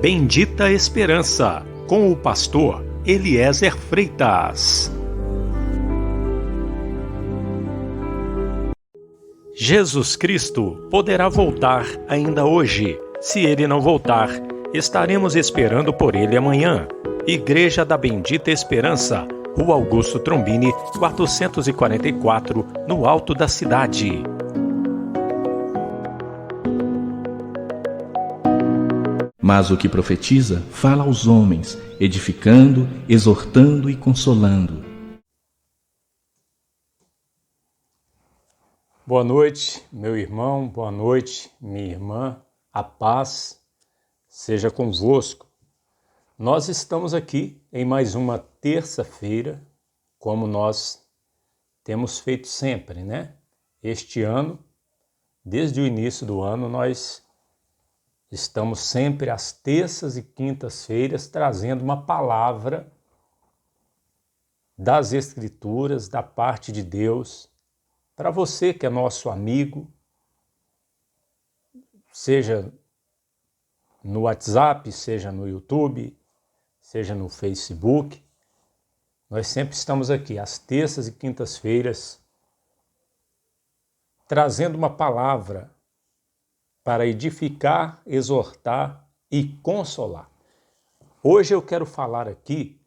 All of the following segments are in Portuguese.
Bendita Esperança, com o pastor Eliezer Freitas. Jesus Cristo poderá voltar ainda hoje. Se Ele não voltar, estaremos esperando por Ele amanhã. Igreja da Bendita Esperança, Rua Augusto Trombini, 444, no alto da cidade. Mas o que profetiza, fala aos homens, edificando, exortando e consolando. Boa noite, meu irmão, boa noite, minha irmã. A paz seja convosco. Nós estamos aqui em mais uma terça-feira, como nós temos feito sempre, né? Este ano, desde o início do ano, nós estamos sempre às terças e quintas-feiras trazendo uma palavra das Escrituras, da parte de Deus, para você que é nosso amigo, seja no WhatsApp, seja no YouTube, seja no Facebook. Nós sempre estamos aqui às terças e quintas-feiras trazendo uma palavra para edificar, exortar e consolar. Hoje eu quero falar aqui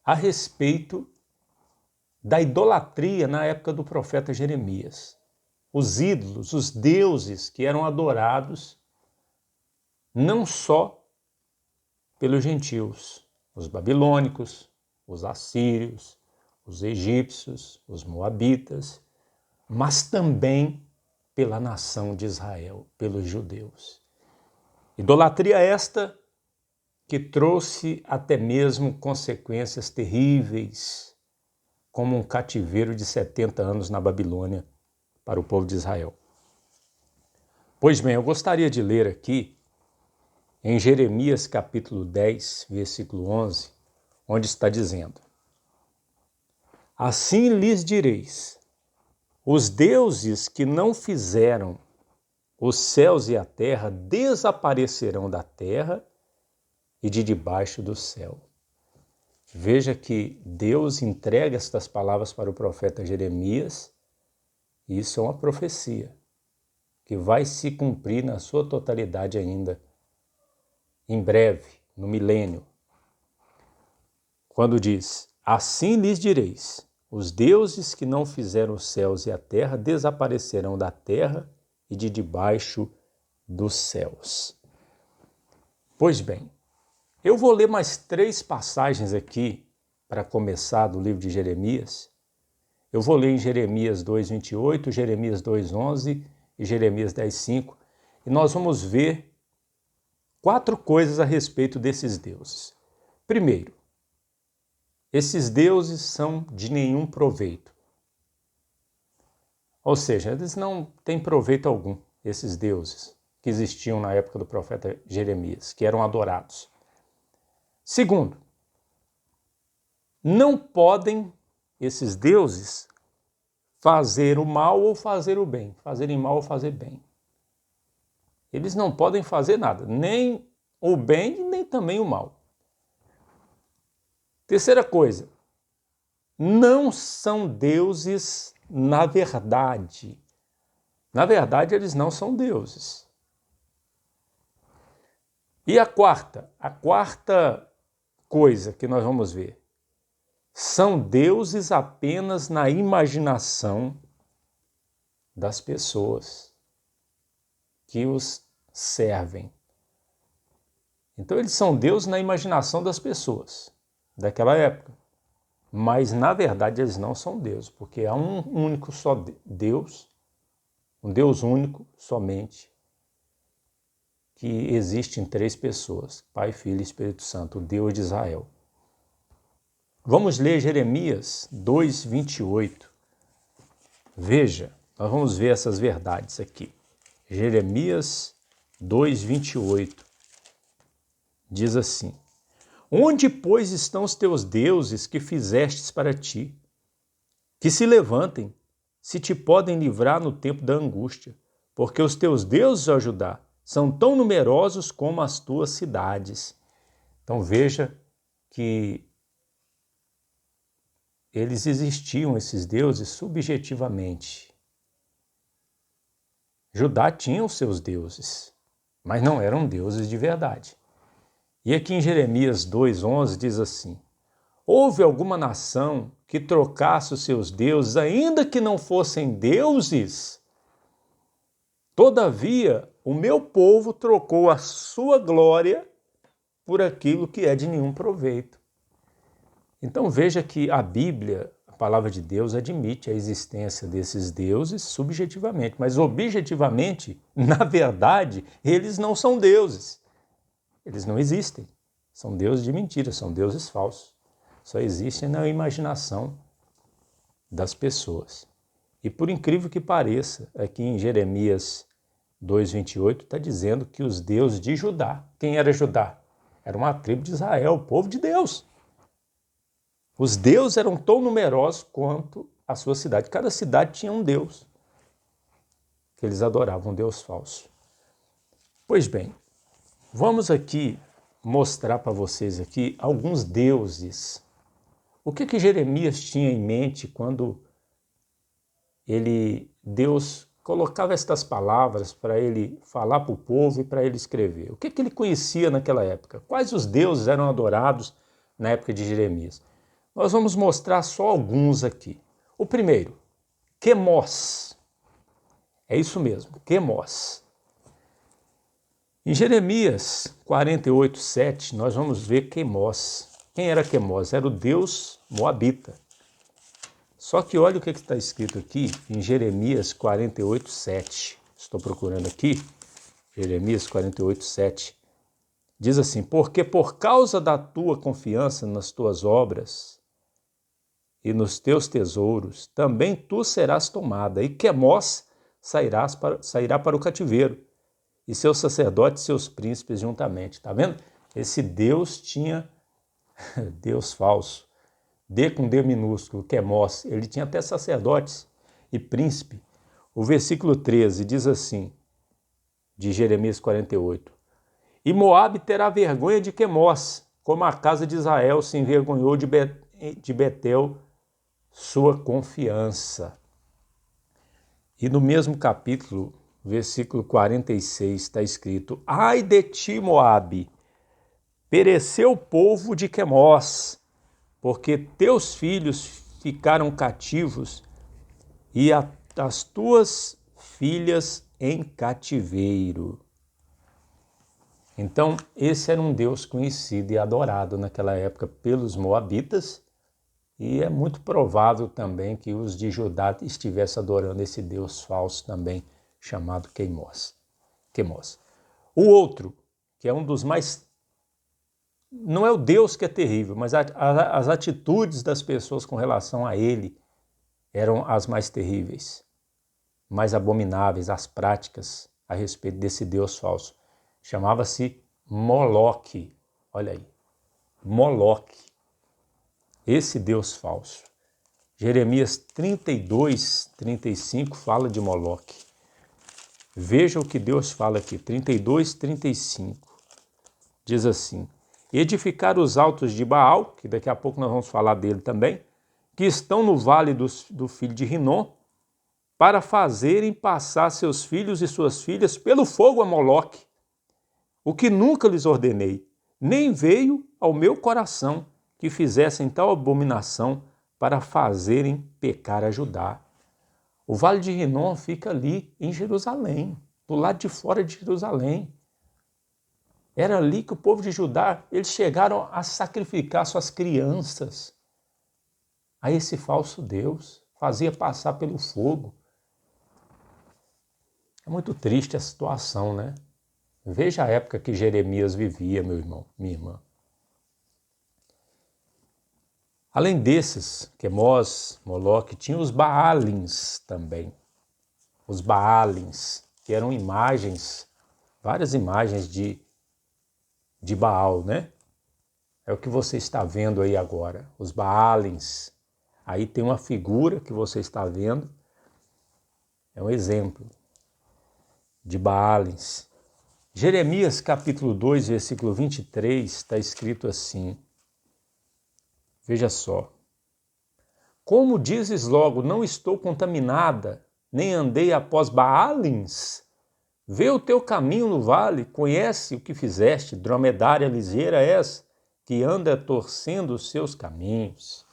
a respeito da idolatria na época do profeta Jeremias. Os ídolos, os deuses que eram adorados não só pelos gentios, os babilônicos, os assírios, os egípcios, os moabitas, mas também pela nação de Israel, pelos judeus. Idolatria esta que trouxe até mesmo consequências terríveis, como um cativeiro de 70 anos na Babilônia para o povo de Israel. Pois bem, eu gostaria de ler aqui em Jeremias capítulo 10, versículo 11, onde está dizendo: Assim lhes direis, os deuses que não fizeram os céus e a terra desaparecerão da terra e de debaixo do céu. Veja que Deus entrega estas palavras para o profeta Jeremias, e isso é uma profecia que vai se cumprir na sua totalidade ainda, em breve, no milênio. Quando diz, assim lhes direis, os deuses que não fizeram os céus e a terra desaparecerão da terra e de debaixo dos céus. Pois bem, eu vou ler mais 3 passagens aqui para começar do livro de Jeremias. Eu vou ler em Jeremias 2:28, Jeremias 2:11 e Jeremias 10:5, e nós vamos ver 4 coisas a respeito desses deuses. Primeiro, esses deuses são de nenhum proveito. Ou seja, eles não têm proveito algum, esses deuses que existiam na época do profeta Jeremias, que eram adorados. Segundo, não podem esses deuses fazer o mal ou fazer o bem, fazerem mal ou fazer bem. Eles não podem fazer nada, nem o bem e nem também o mal. Terceira coisa, não são deuses na verdade. Na verdade, eles não são deuses. E a quarta coisa que nós vamos ver, são deuses apenas na imaginação das pessoas que os servem. Então eles são deuses na imaginação das pessoas daquela época. Mas na verdade eles não são deuses, porque há um único só Deus, um Deus único somente, que existe em 3 pessoas, Pai, Filho e Espírito Santo, o Deus de Israel. Vamos ler Jeremias 2:28. Veja, nós vamos ver essas verdades aqui. Jeremias 2:28 diz assim: Onde, pois, estão os teus deuses que fizestes para ti? Que se levantem, se te podem livrar no tempo da angústia, porque os teus deuses, ó Judá, são tão numerosos como as tuas cidades. Então veja que eles existiam, esses deuses, subjetivamente. Judá tinha os seus deuses, mas não eram deuses de verdade. E aqui em Jeremias 2,11 diz assim: houve alguma nação que trocasse os seus deuses, ainda que não fossem deuses? Todavia, o meu povo trocou a sua glória por aquilo que é de nenhum proveito. Então veja que a Bíblia, a palavra de Deus, admite a existência desses deuses subjetivamente, mas objetivamente, na verdade, eles não são deuses. Eles não existem. São deuses de mentira, são deuses falsos. Só existem na imaginação das pessoas. E por incrível que pareça, aqui em Jeremias 2,28 está dizendo que os deuses de Judá, quem era Judá? Era uma tribo de Israel, o povo de Deus. Os deuses eram tão numerosos quanto a sua cidade. Cada cidade tinha um deus que eles adoravam, um deus falso. Pois bem, vamos aqui mostrar para vocês aqui alguns deuses. O que Jeremias tinha em mente quando Deus colocava estas palavras para ele falar para o povo e para ele escrever? O que ele conhecia naquela época? Quais os deuses eram adorados na época de Jeremias? Nós vamos mostrar só alguns aqui. O primeiro, Quemos. É isso mesmo, Quemos. Em Jeremias 48:7, nós vamos ver Quemos. Quem era Quemos? Era o deus moabita. Só que olha o que está escrito aqui em Jeremias 48:7. Estou procurando aqui, Jeremias 48:7. Diz assim: porque por causa da tua confiança nas tuas obras e nos teus tesouros, também tu serás tomada, e Quemos sairá para o cativeiro, e seus sacerdotes e seus príncipes juntamente. Está vendo? Esse Deus tinha Deus falso. D com D minúsculo, Quemos. Ele tinha até sacerdotes e príncipe. O versículo 13 diz assim, de Jeremias 48. E Moabe terá vergonha de Quemos, como a casa de Israel se envergonhou de Betel, sua confiança. E no mesmo capítulo, versículo 46, está escrito: ai de ti, Moabe, pereceu o povo de Quemos, porque teus filhos ficaram cativos e as tuas filhas em cativeiro. Então, esse era um Deus conhecido e adorado naquela época pelos moabitas, e é muito provável também que os de Judá estivessem adorando esse Deus falso também, chamado Quemos. O outro, que é um dos mais... Não é o Deus que é terrível, mas as atitudes das pessoas com relação a ele eram as mais terríveis, mais abomináveis, as práticas a respeito desse Deus falso. Chamava-se Moloque. Olha aí, Moloque. Esse Deus falso. Jeremias 32:35 fala de Moloque. Veja o que Deus fala aqui, 32:35. Diz assim: edificar os altos de Baal, que daqui a pouco nós vamos falar dele também, que estão no vale do filho de Rinom, para fazerem passar seus filhos e suas filhas pelo fogo a Moloque, o que nunca lhes ordenei, nem veio ao meu coração que fizessem tal abominação para fazerem pecar a Judá. O vale de Rinom fica ali em Jerusalém, do lado de fora de Jerusalém. Era ali que o povo de Judá, eles chegaram a sacrificar suas crianças a esse falso Deus, fazia passar pelo fogo. É muito triste a situação, né? Veja a época que Jeremias vivia, meu irmão, minha irmã. Além desses, Quemos, Moloque, tinha os Baalins também. Os Baalins, que eram imagens, várias imagens de Baal, né? É o que você está vendo aí agora, os Baalins. Aí tem uma figura que você está vendo, é um exemplo de Baalins. Jeremias capítulo 2, versículo 23, está escrito assim. Veja só. Como dizes logo, não estou contaminada, nem andei após Baalins? Vê o teu caminho no vale, conhece o que fizeste, dromedária ligeira és, que anda torcendo os seus caminhos.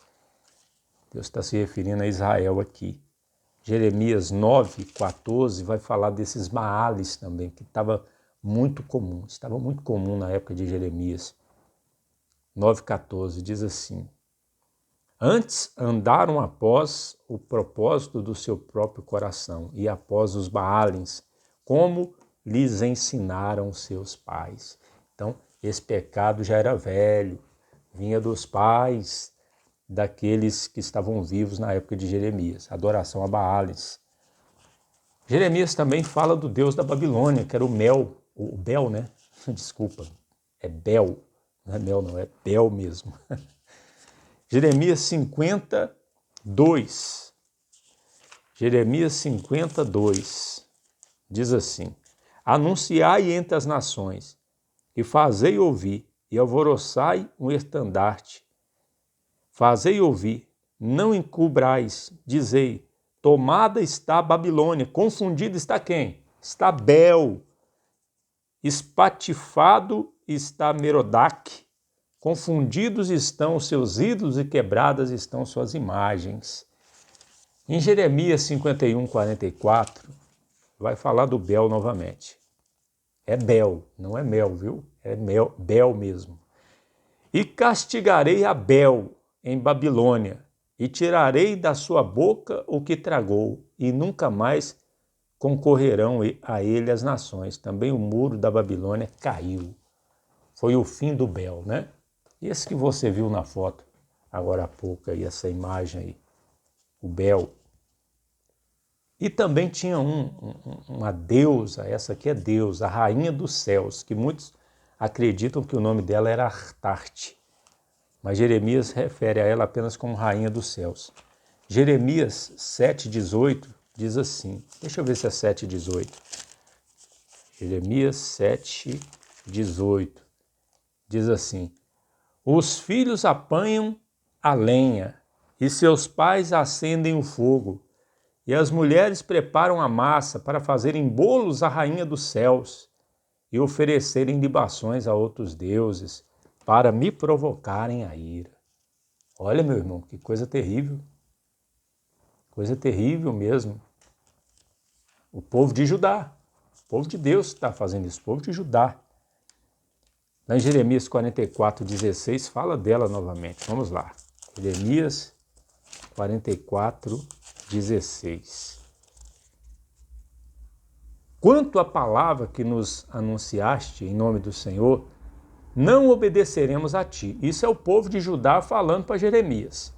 Deus está se referindo a Israel aqui. Jeremias 9, 14 vai falar desses Baales também, que estava muito comum na época de Jeremias. 9,14 diz assim: Antes andaram após o propósito do seu próprio coração e após os Baalins, como lhes ensinaram seus pais. Então, esse pecado já era velho, vinha dos pais daqueles que estavam vivos na época de Jeremias, adoração a Baalins. Jeremias também fala do Deus da Babilônia, que era o Bel, né? Desculpa, é Bel, não é Mel não, é Bel mesmo. Jeremias 52, diz assim: Anunciai entre as nações, e fazei ouvir, e alvoroçai um estandarte. Fazei ouvir, não encubrais, dizei, tomada está a Babilônia, confundida está quem? Está Bel, espatifado está Merodach, confundidos estão os seus ídolos e quebradas estão suas imagens. Em Jeremias 51, 44, vai falar do Bel novamente. É Bel, não é Mel, viu? É Bel mesmo. E castigarei a Bel em Babilônia, e tirarei da sua boca o que tragou, e nunca mais concorrerão a ele as nações. Também o muro da Babilônia caiu. Foi o fim do Bel, né? Esse que você viu na foto agora há pouco, aí, essa imagem aí, o Bel. E também tinha uma deusa, essa aqui é deusa, a rainha dos céus, que muitos acreditam que o nome dela era Astarte. Mas Jeremias refere a ela apenas como rainha dos céus. Jeremias 7,18 diz assim, deixa eu ver se é 7,18. Jeremias 7,18 diz assim: Os filhos apanham a lenha, e seus pais acendem o fogo, e as mulheres preparam a massa para fazerem bolos à rainha dos céus, e oferecerem libações a outros deuses, para me provocarem a ira. Olha, meu irmão, que coisa terrível. Coisa terrível mesmo. O povo de Judá, o povo de Deus está fazendo isso, o povo de Judá. Lá em Jeremias 44:16 fala dela novamente. Vamos lá. Jeremias 44:16. Quanto à palavra que nos anunciaste em nome do Senhor, não obedeceremos a ti. Isso é o povo de Judá falando para Jeremias.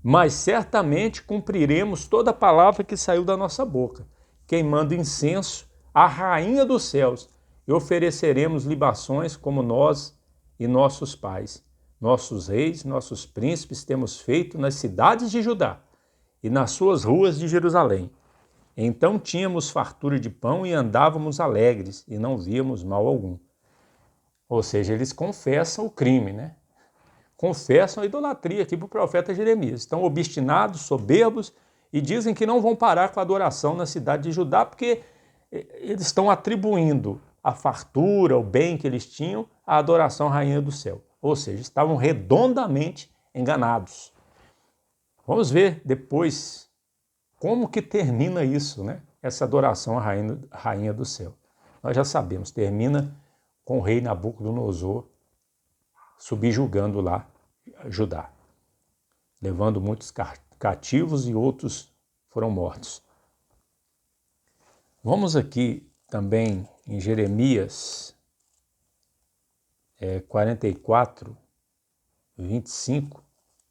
Mas certamente cumpriremos toda a palavra que saiu da nossa boca, queimando incenso à rainha dos céus, e ofereceremos libações como nós e nossos pais. Nossos reis, nossos príncipes temos feito nas cidades de Judá e nas suas ruas de Jerusalém. Então tínhamos fartura de pão e andávamos alegres, e não víamos mal algum. Ou seja, eles confessam o crime, né? Confessam a idolatria aqui para o profeta Jeremias. Estão obstinados, soberbos, e dizem que não vão parar com a adoração na cidade de Judá, porque eles estão atribuindo a fartura, o bem que eles tinham, à adoração à rainha do céu. Ou seja, estavam redondamente enganados. Vamos ver depois como que termina isso, né? Essa adoração à rainha do céu. Nós já sabemos, termina com o rei Nabucodonosor subjugando lá Judá, levando muitos cativos e outros foram mortos. Vamos aqui também em Jeremias 44:25,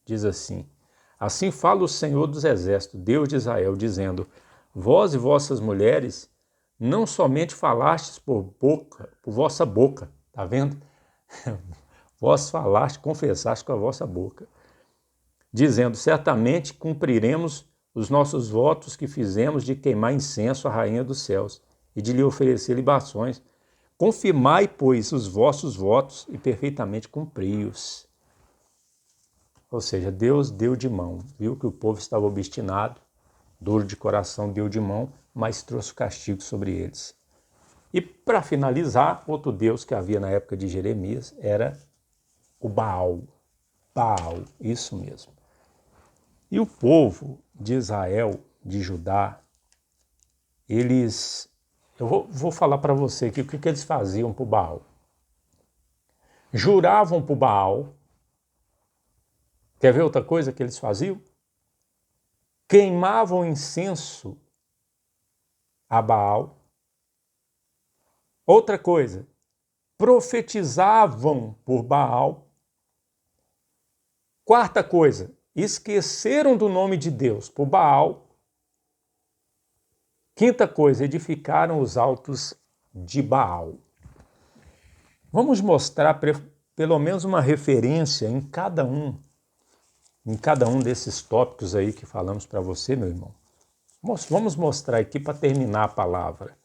diz assim: Assim fala o Senhor dos Exércitos, Deus de Israel, dizendo: Vós e vossas mulheres não somente falastes por vossa boca, tá vendo? Vós falaste, confessaste com a vossa boca, dizendo: certamente cumpriremos os nossos votos que fizemos de queimar incenso à rainha dos céus e de lhe oferecer libações, Confirmai, pois, os vossos votos e perfeitamente cumpri-os. Ou seja, Deus deu de mão, viu que o povo estava obstinado, duro de coração, deu de mão, mas trouxe castigo sobre eles. E para finalizar, outro Deus que havia na época de Jeremias era o Baal. Baal, isso mesmo. E o povo de Israel, de Judá, eu vou falar para você aqui o que eles faziam para o Baal. Juravam para o Baal. Quer ver outra coisa que eles faziam? Queimavam incenso a Baal. Outra coisa, profetizavam por Baal. Quarta coisa, esqueceram do nome de Deus por Baal. Quinta coisa, edificaram os altos de Baal. Vamos mostrar pelo menos uma referência em cada um desses tópicos aí que falamos para você, meu irmão. Vamos mostrar aqui para terminar a palavra.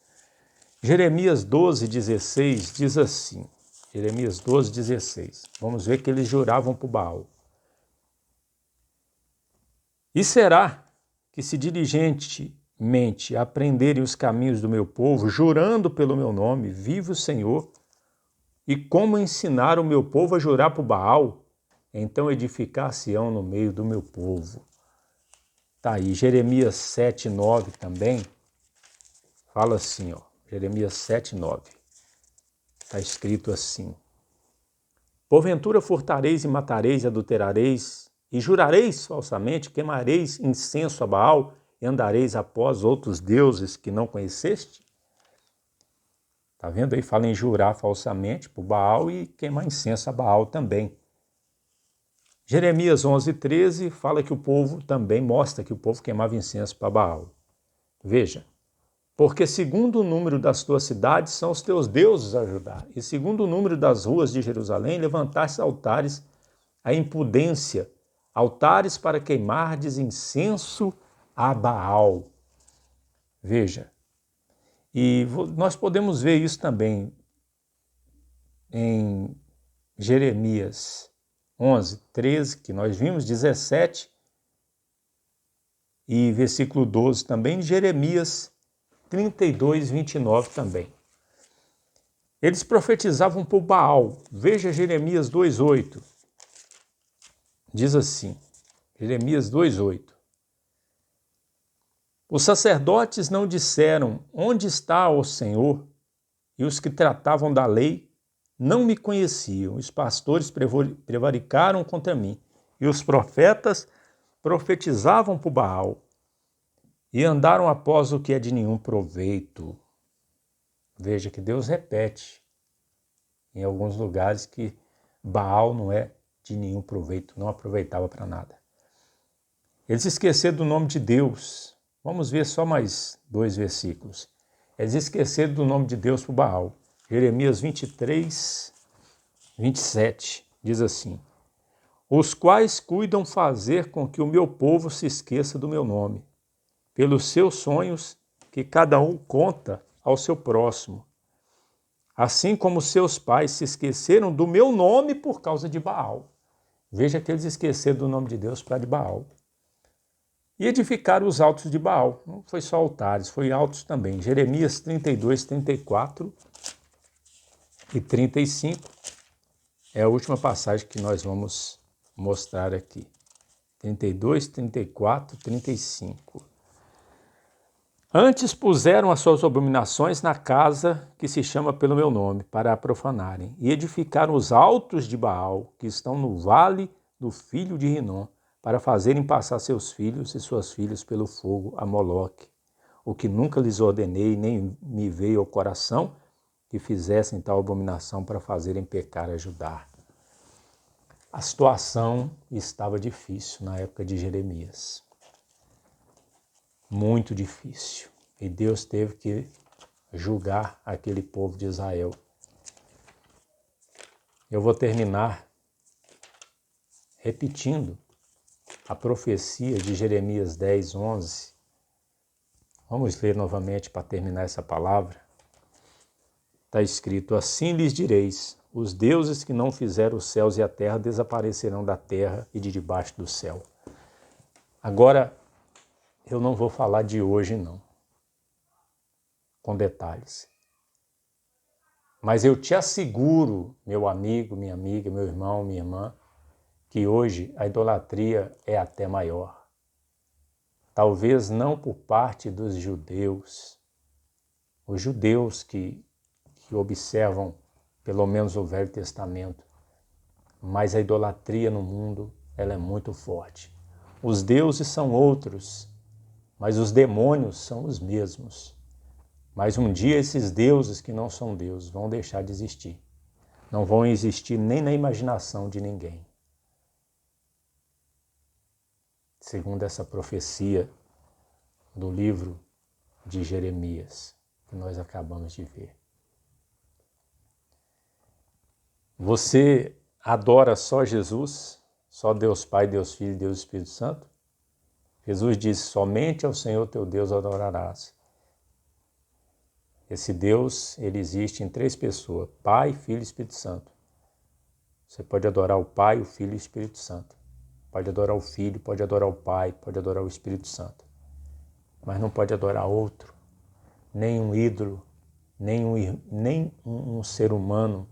Jeremias 12:16 diz assim, Jeremias 12:16. Vamos ver que eles juravam para o Baal. E será que se diligentemente aprenderem os caminhos do meu povo, jurando pelo meu nome, vive o Senhor, e como ensinar o meu povo a jurar para o Baal, então edificar-se-ão no meio do meu povo. Tá aí, Jeremias 7:9 também, fala assim, ó, Jeremias 7:9. Está escrito assim: porventura furtareis e matareis e adulterareis, e jurareis falsamente, queimareis incenso a Baal, e andareis após outros deuses que não conheceste? Está vendo aí? Fala em jurar falsamente para o Baal e queimar incenso a Baal também. Jeremias 11:13 fala que o povo também mostra que o povo queimava incenso para Baal. Veja, porque segundo o número das tuas cidades são os teus deuses a ajudar, e segundo o número das ruas de Jerusalém levantaste altares à impudência, altares para queimardes incenso a Baal. Veja, e nós podemos ver isso também em Jeremias 11:13, que nós vimos, 17 e versículo 12 também, Jeremias 32:29 também. Eles profetizavam por Baal. Veja Jeremias 2:8. Diz assim, Jeremias 2:8. Os sacerdotes não disseram, onde está o Senhor? E os que tratavam da lei não me conheciam. Os pastores prevaricaram contra mim. E os profetas profetizavam por Baal. E andaram após o que é de nenhum proveito. Veja que Deus repete em alguns lugares que Baal não é de nenhum proveito, não aproveitava para nada. Eles esqueceram do nome de Deus. Vamos ver só mais 2 versículos. Eles esqueceram do nome de Deus para Baal. Jeremias 23:27 diz assim: os quais cuidam fazer com que o meu povo se esqueça do meu nome, pelos seus sonhos que cada um conta ao seu próximo, assim como seus pais se esqueceram do meu nome por causa de Baal. Veja que eles esqueceram do nome de Deus para de Baal. E edificaram os altos de Baal. Não foi só altares, foi altos também. Jeremias 32:34 e 35 é a última passagem que nós vamos mostrar aqui. 32, 34, 35. Antes puseram as suas abominações na casa que se chama pelo meu nome, para a profanarem, e edificaram os altos de Baal, que estão no vale do filho de Rinom, para fazerem passar seus filhos e suas filhas pelo fogo a Moloque, o que nunca lhes ordenei, nem me veio ao coração, que fizessem tal abominação para fazerem pecar a Judá. A situação estava difícil na época de Jeremias. Muito difícil. E Deus teve que julgar aquele povo de Israel. Eu vou terminar repetindo a profecia de Jeremias 10:11. Vamos ler novamente para terminar essa palavra. Está escrito: assim lhes direis, os deuses que não fizeram os céus e a terra desaparecerão da terra e de debaixo do céu. Agora, eu não vou falar de hoje, não, com detalhes. Mas eu te asseguro, meu amigo, minha amiga, meu irmão, minha irmã, que hoje a idolatria é até maior. Talvez não por parte dos judeus, os judeus que observam pelo menos o Velho Testamento, mas a idolatria no mundo ela é muito forte. Os deuses são outros, mas os demônios são os mesmos. Mas um dia esses deuses que não são deuses vão deixar de existir. Não vão existir nem na imaginação de ninguém. Segundo essa profecia do livro de Jeremias, que nós acabamos de ver. Você adora só Jesus? Só Deus Pai, Deus Filho e Deus Espírito Santo? Jesus disse: somente ao Senhor teu Deus adorarás. Esse Deus, ele existe em 3 pessoas: Pai, Filho e Espírito Santo. Você pode adorar o Pai, o Filho e o Espírito Santo. Pode adorar o Filho, pode adorar o Pai, pode adorar o Espírito Santo. Mas não pode adorar outro, nem um ídolo, nem um ser humano,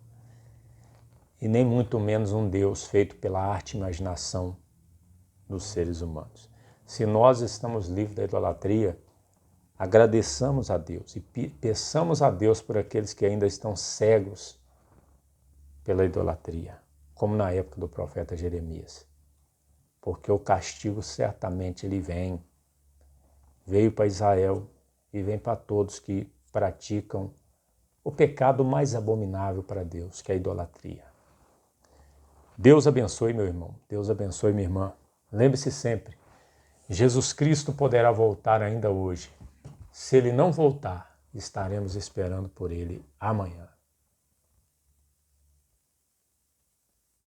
e nem muito menos um Deus feito pela arte e imaginação dos seres humanos. Se nós estamos livres da idolatria, agradeçamos a Deus e peçamos a Deus por aqueles que ainda estão cegos pela idolatria, como na época do profeta Jeremias. Porque o castigo certamente ele vem. Veio para Israel e vem para todos que praticam o pecado mais abominável para Deus, que é a idolatria. Deus abençoe, meu irmão. Deus abençoe, minha irmã. Lembre-se sempre, Jesus Cristo poderá voltar ainda hoje. Se ele não voltar, estaremos esperando por ele amanhã.